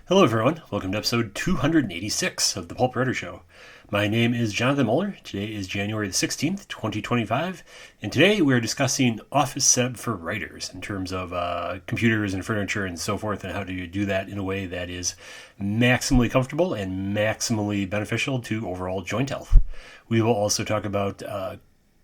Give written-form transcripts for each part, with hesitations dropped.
Hello, everyone. Welcome to episode 286 of the Pulp Writer Show. My name is Jonathan Muller. Today is January the 16th, 2025, and today we are discussing office setup for writers in terms of computers and furniture and so forth, and how do you do that in a way that is maximally comfortable and maximally beneficial to overall joint health. We will also talk about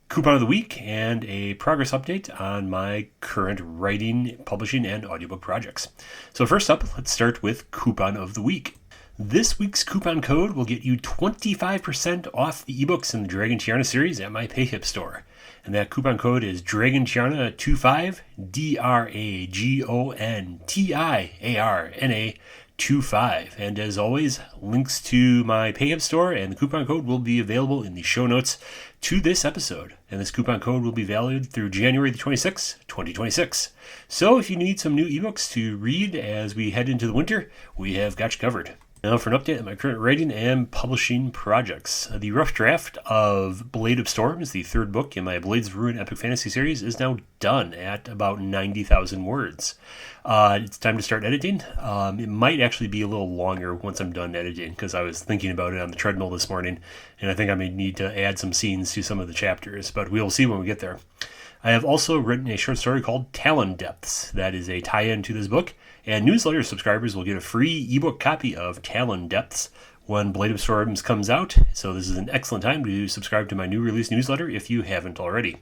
coupon of the week and a progress update on my current writing, publishing, and audiobook projects. So first up, let's start with coupon of the week. This week's coupon code will get you 25% off the ebooks in the Dragon Tiarna series at my PayHip store. And that coupon code is Dragon Tiarna 25, DRAGONTIARNA 25. And as always, links to my PayHip store and the coupon code will be available in the show notes to this episode. And this coupon code will be valid through January the 26th, 2026. So if you need some new ebooks to read as we head into the winter, we have got you covered. Now for an update on my current writing and publishing projects. The rough draft of Blade of Storms, the third book in my Blades of Ruin epic fantasy series, is now done at about 90,000 words. It's time to start editing. It might actually be a little longer once I'm done editing, because I was thinking about it on the treadmill this morning, and I think I may need to add some scenes to some of the chapters, but we'll see when we get there. I have also written a short story called Talon Depths. That is a tie-in to this book, and newsletter subscribers will get a free ebook copy of Talon Depths when Blade of Storms comes out, so this is an excellent time to subscribe to my new release newsletter if you haven't already.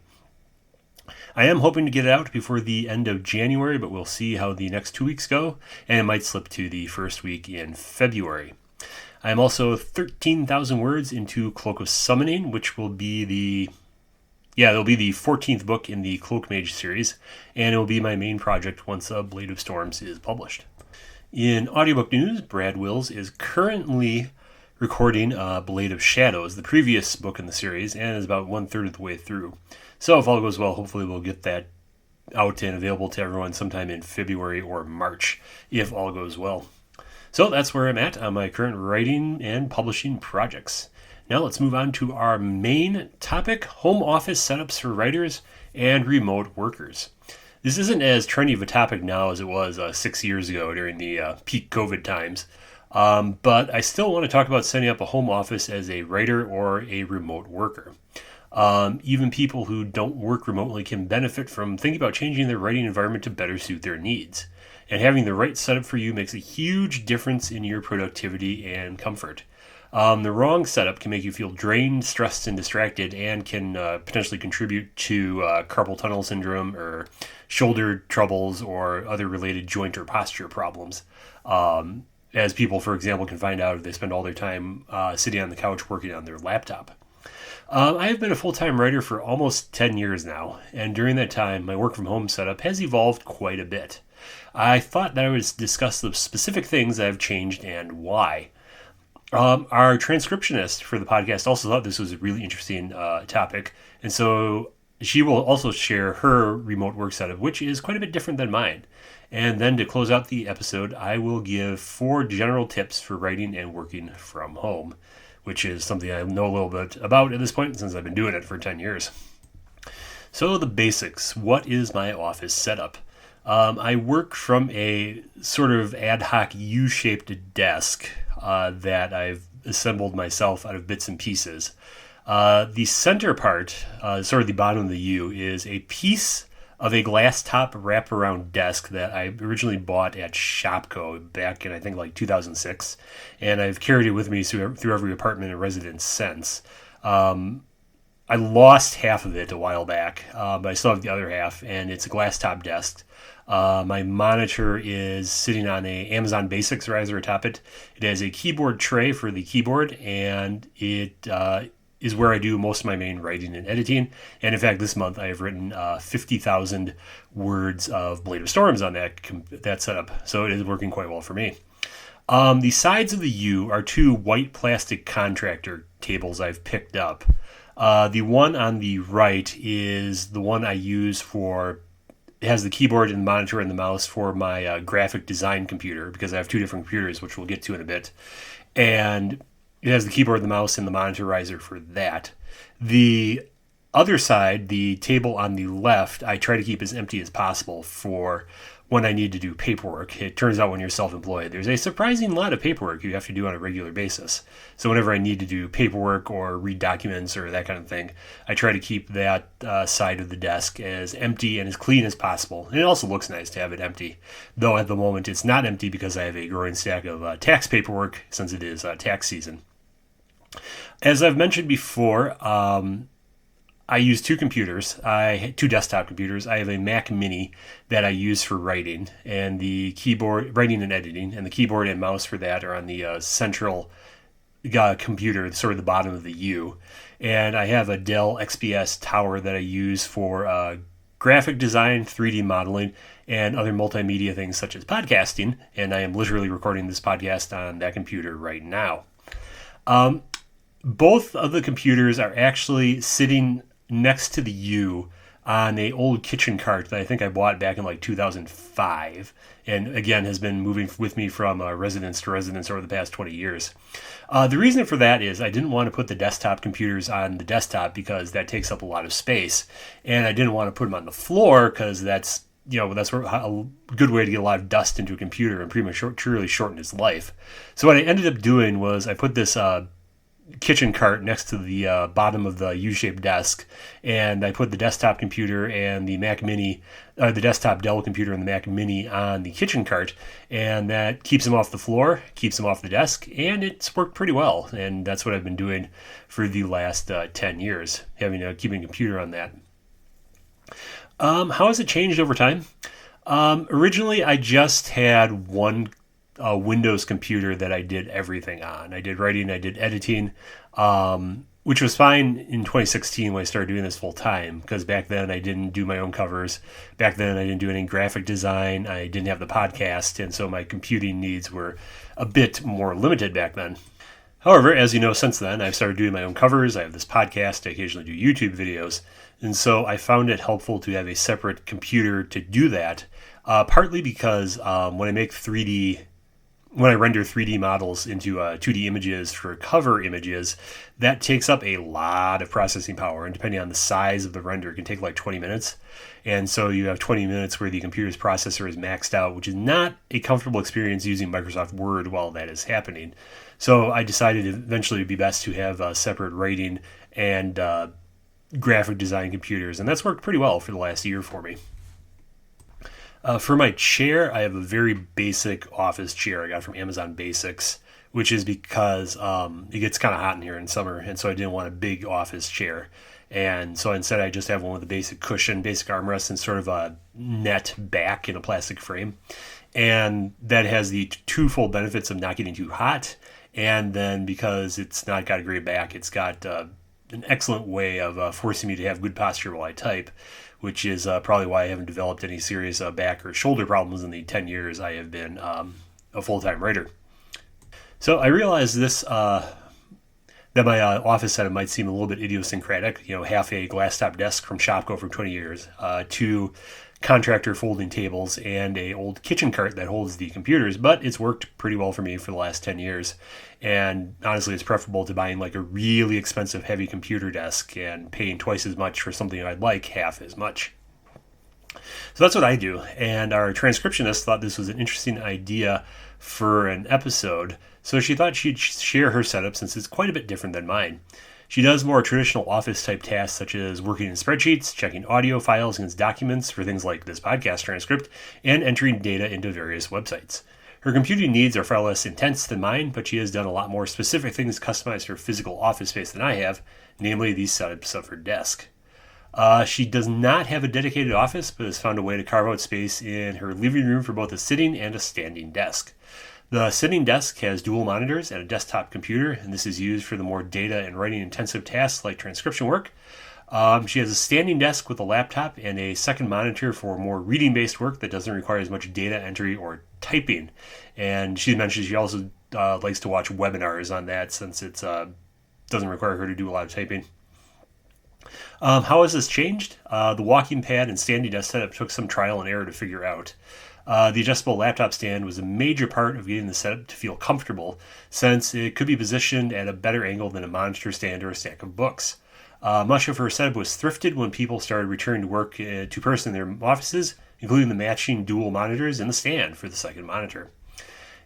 I am hoping to get it out before the end of January, but we'll see how the next 2 weeks go, and it might slip to the first week in February. I am also 13,000 words into Cloak of Summoning, which will be it'll be the 14th book in the Cloak Mage series, and it will be my main project once Blade of Storms is published. In audiobook news, Brad Wills is currently recording Blade of Shadows, the previous book in the series, and is about 1/3 of the way through. So if all goes well, hopefully we'll get that out and available to everyone sometime in February or March, if all goes well. So that's where I'm at on my current writing and publishing projects. Now let's move on to our main topic, home office setups for writers and remote workers. This isn't as trendy of a topic now as it was 6 years ago during the peak COVID times, but I still want to talk about setting up a home office as a writer or a remote worker. Even people who don't work remotely can benefit from thinking about changing their writing environment to better suit their needs. And having the right setup for you makes a huge difference in your productivity and comfort. The wrong setup can make you feel drained, stressed, and distracted, and can potentially contribute to carpal tunnel syndrome or shoulder troubles or other related joint or posture problems. As people, for example, can find out if they spend all their time sitting on the couch working on their laptop. I have been a full-time writer for almost 10 years now, and during that time, my work-from-home setup has evolved quite a bit. I thought that I would discuss the specific things that have changed and why. Our transcriptionist for the podcast also thought this was a really interesting topic, and so she will also share her remote work setup, which is quite a bit different than mine. And then to close out the episode, I will give 4 general tips for writing and working from home, which is something I know a little bit about at this point since I've been doing it for 10 years. So the basics. What is my office setup? I work from a sort of ad hoc U-shaped desk that I've assembled myself out of bits and pieces. The center part, sort of the bottom of the U, is a piece of a glass top wraparound desk that I originally bought at Shopko back in, I think, like 2006. And I've carried it with me through every apartment and residence since. I lost half of it a while back, but I still have the other half, and it's a glass top desk. My monitor is sitting on a Amazon Basics riser atop it. It has a keyboard tray for the keyboard, and it is where I do most of my main writing and editing. And in fact, this month I have written 50,000 words of Blade of Storms on that setup, so it is working quite well for me. The sides of the U are 2 white plastic contractor tables I've picked up. The one on the right is the one I use for, it has the keyboard and the monitor and the mouse for my graphic design computer, because I have 2 different computers, which we'll get to in a bit. And it has the keyboard, the mouse, and the monitor riser for that. The other side, the table on the left, I try to keep as empty as possible for when I need to do paperwork. It turns out when you're self-employed, there's a surprising lot of paperwork you have to do on a regular basis. So whenever I need to do paperwork or read documents or that kind of thing, I try to keep that side of the desk as empty and as clean as possible. And it also looks nice to have it empty, though at the moment it's not empty because I have a growing stack of tax paperwork since it is tax season. As I've mentioned before, I use two computers, two desktop computers. I have a Mac Mini that I use for writing and the keyboard, writing and editing, and the keyboard and mouse for that are on the central computer, sort of the bottom of the U. And I have a Dell XPS Tower that I use for graphic design, 3D modeling, and other multimedia things such as podcasting. And I am literally recording this podcast on that computer right now. Both of the computers are actually sitting next to the U on a old kitchen cart that I think I bought back in like 2005, and again has been moving with me from residence to residence over the past 20 years. The reason for that is I didn't want to put the desktop computers on the desktop because that takes up a lot of space, and I didn't want to put them on the floor because that's a good way to get a lot of dust into a computer and prematurely shorten its life. So what I ended up doing was I put this kitchen cart next to the bottom of the U-shaped desk, and I put the desktop computer and the Mac Mini, the desktop Dell computer and the Mac Mini on the kitchen cart, and that keeps them off the floor, keeps them off the desk, and it's worked pretty well. And that's what I've been doing for the last 10 yeing keeping a computer on that. How has it changed over time? Originally, I just had one Windows computer that I did everything on. I did writing, I did editing, which was fine in 2016 when I started doing this full time, because back then I didn't do my own covers. Back then I didn't do any graphic design. I didn't have the podcast, and so my computing needs were a bit more limited back then. However, as you know, since then, I've started doing my own covers. I have this podcast. I occasionally do YouTube videos. And so I found it helpful to have a separate computer to do that, partly because when I render 3D models into 2D images for cover images, that takes up a lot of processing power. And depending on the size of the render, it can take like 20 minutes. And so you have 20 minutes where the computer's processor is maxed out, which is not a comfortable experience using Microsoft Word while that is happening. So I decided eventually it would be best to have separate writing and graphic design computers. And that's worked pretty well for the last year for me. For my chair, I have a very basic office chair I got from Amazon Basics, which is because it gets kind of hot in here in summer, and so I didn't want a big office chair. And so instead I just have one with a basic cushion, basic armrest, and sort of a net back in a plastic frame. And that has the twofold benefits of not getting too hot, and then because it's not got a great back, it's got an excellent way of forcing me to have good posture while I type, which is probably why I haven't developed any serious back or shoulder problems in the 10 years I have been a full-time writer. So I realized this, that my office setup might seem a little bit idiosyncratic, half a glass top desk from Shopko for 20 years, two contractor folding tables, and a old kitchen cart that holds the computers, but it's worked pretty well for me for the last 10 years. And honestly, it's preferable to buying like a really expensive heavy computer desk and paying twice as much for something I'd like half as much. So that's what I do. And our transcriptionist thought this was an interesting idea for an episode, so she thought she'd share her setup since it's quite a bit different than mine. She does more traditional office-type tasks such as working in spreadsheets, checking audio files against documents for things like this podcast transcript, and entering data into various websites. Her computing needs are far less intense than mine, but she has done a lot more specific things customized for physical office space than I have, namely these setups of her desk. She does not have a dedicated office, but has found a way to carve out space in her living room for both a sitting and a standing desk. The sitting desk has dual monitors and a desktop computer, and this is used for the more data and writing-intensive tasks like transcription work. She has a standing desk with a laptop and a second monitor for more reading-based work that doesn't require as much data entry or typing. And she mentioned she also likes to watch webinars on that since it doesn't require her to do a lot of typing. How has this changed? The walking pad and standing desk setup took some trial and error to figure out. The adjustable laptop stand was a major part of getting the setup to feel comfortable, since it could be positioned at a better angle than a monitor stand or a stack of books. Much of her setup was thrifted when people started returning to work to person in their offices, including the matching dual monitors and the stand for the second monitor.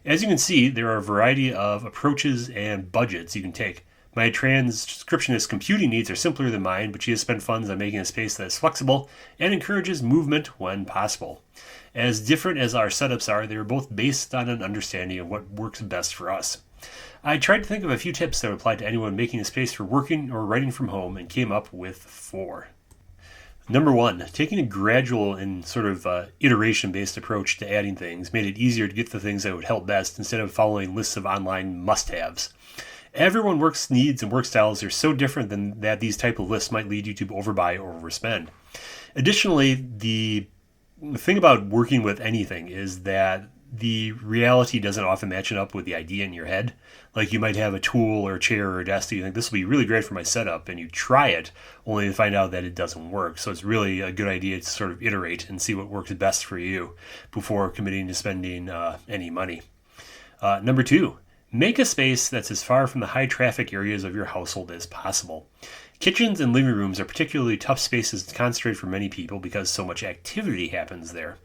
As you can see, there are a variety of approaches and budgets you can take. My transcriptionist computing needs are simpler than mine, but she has spent funds on making a space that is flexible and encourages movement when possible. As different as our setups are, they are both based on an understanding of what works best for us. I tried to think of a few tips that would apply to anyone making a space for working or writing from home and came up with 4. Number 1, taking a gradual and sort of iteration-based approach to adding things made it easier to get the things that would help best instead of following lists of online must-haves. Everyone's work needs and work styles are so different that these type of lists might lead you to overbuy or overspend. Additionally, the thing about working with anything is that the reality doesn't often match up with the idea in your head. Like you might have a tool or a chair or a desk that you think this will be really great for my setup, and you try it only to find out that it doesn't work. So it's really a good idea to sort of iterate and see what works best for you before committing to spending any money. Number 2, make a space that's as far from the high traffic areas of your household as possible. Kitchens and living rooms are particularly tough spaces to concentrate for many people because so much activity happens there.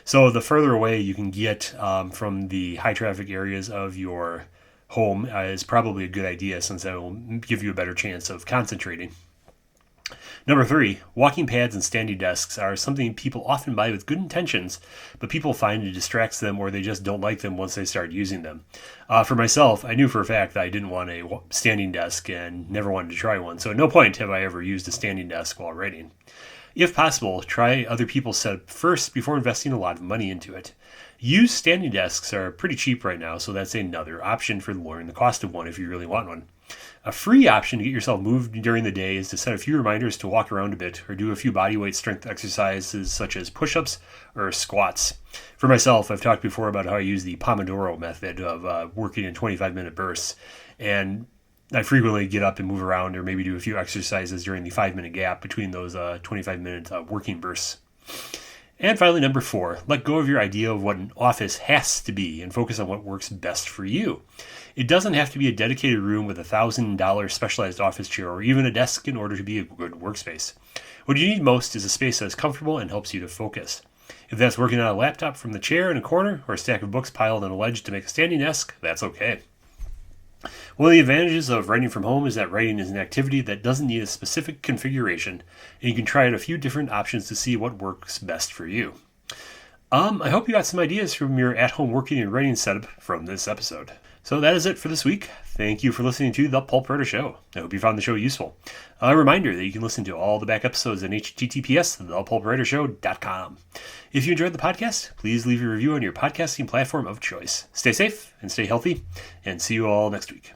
So the further away you can get from the high traffic areas of your home is probably a good idea, since that will give you a better chance of concentrating. Number 3, walking pads and standing desks are something people often buy with good intentions, but people find it distracts them or they just don't like them once they start using them. For myself, I knew for a fact that I didn't want a standing desk and never wanted to try one, so at no point have I ever used a standing desk while writing. If possible, try other people's setup first before investing a lot of money into it. Used standing desks are pretty cheap right now, so that's another option for lowering the cost of one if you really want one. A free option to get yourself moved during the day is to set a few reminders to walk around a bit or do a few bodyweight strength exercises such as push-ups or squats. For myself, I've talked before about how I use the Pomodoro method of working in 25-minute bursts, and I frequently get up and move around or maybe do a few exercises during the 5-minute gap between those 25-minute working bursts. And finally, number 4, let go of your idea of what an office has to be and focus on what works best for you. It doesn't have to be a dedicated room with a $1,000 specialized office chair or even a desk in order to be a good workspace. What you need most is a space that is comfortable and helps you to focus. If that's working on a laptop from the chair in a corner or a stack of books piled on a ledge to make a standing desk, that's okay. One of the advantages of writing from home is that writing is an activity that doesn't need a specific configuration, and you can try out a few different options to see what works best for you. I hope you got some ideas from your at-home working and writing setup from this episode. So that is it for this week. Thank you for listening to The Pulp Writer Show. I hope you found the show useful. A reminder that you can listen to all the back episodes at https://thepulpwritershow.com. If you enjoyed the podcast, please leave a review on your podcasting platform of choice. Stay safe and stay healthy, and see you all next week.